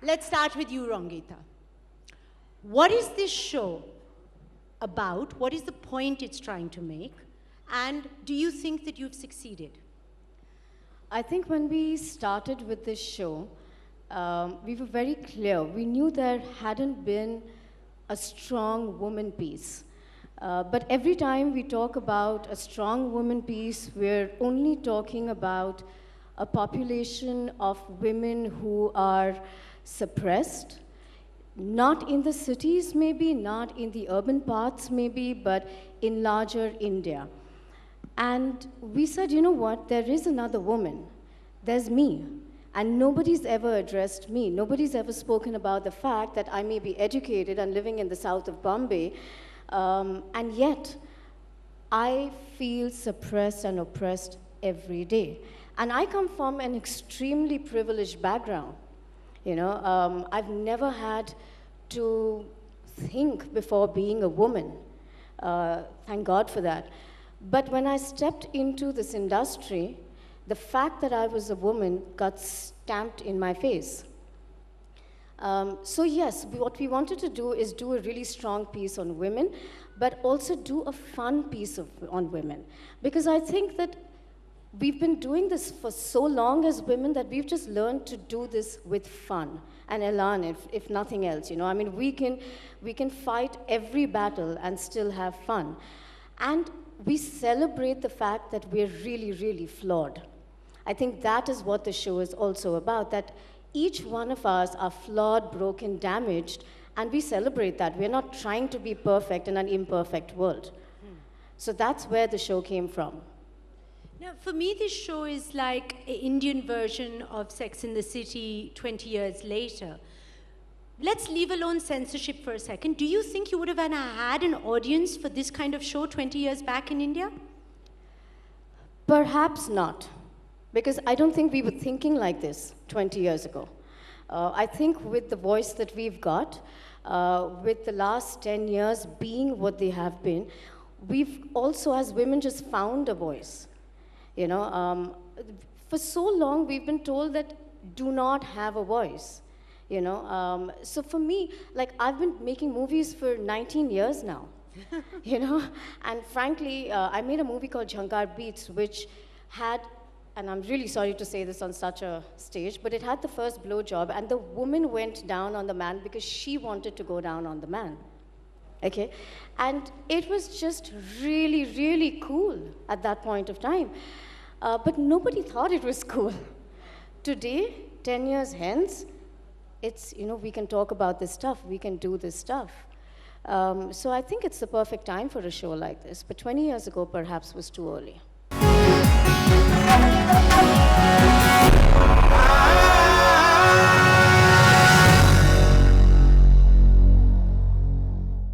Let's start with you, Rangita. What is this show about? What is the point it's trying to make? And do you think that you've succeeded? I think when we started with this show, we were very clear. We knew there hadn't been a strong woman piece. But every time we talk about a strong woman piece, we're only talking about a population of women who are suppressed, not in the cities maybe, not in the urban parts maybe, but in larger India. And we said, you know what, there is another woman. There's me. And nobody's ever addressed me. Nobody's ever spoken about the fact that I may be educated and living in the south of Bombay, and yet I feel suppressed and oppressed every day. And I come from an extremely privileged background. You know, I've never had to think before being a woman. Thank God for that. But when I stepped into this industry, the fact that I was a woman got stamped in my face. So yes, what we wanted to do is do a really strong piece on women, but also do a fun piece on women. Because I think that we've been doing this for so long as women that we've just learned to do this with fun and elan, if nothing else. You know, I mean, we can fight every battle and still have fun. And we celebrate the fact that we're really, really flawed. I think that is what the show is also about, that each one of us are flawed, broken, damaged, and we celebrate that. We're not trying to be perfect in an imperfect world. So that's where the show came from. Now, for me, this show is like an Indian version of Sex and the City 20 years later. Let's leave alone censorship for a second. Do you think you would have had an audience for this kind of show 20 years back in India? Perhaps not, because I don't think we were thinking like this 20 years ago. I think with the voice that we've got, with the last 10 years being what they have been, we've also, as women, just found a voice. You know, for so long, we've been told that do not have a voice. You know, so for me, like, I've been making movies for 19 years now, you know, and frankly, I made a movie called Jhankar Beats, which had, and I'm really sorry to say this on such a stage, but it had the first blowjob, and the woman went down on the man because she wanted to go down on the man, okay? And it was just really, really cool at that point of time, but nobody thought it was cool. Today, 10 years hence, it's, you know, we can talk about this stuff, we can do this stuff. So I think it's the perfect time for a show like this, but 20 years ago perhaps was too early.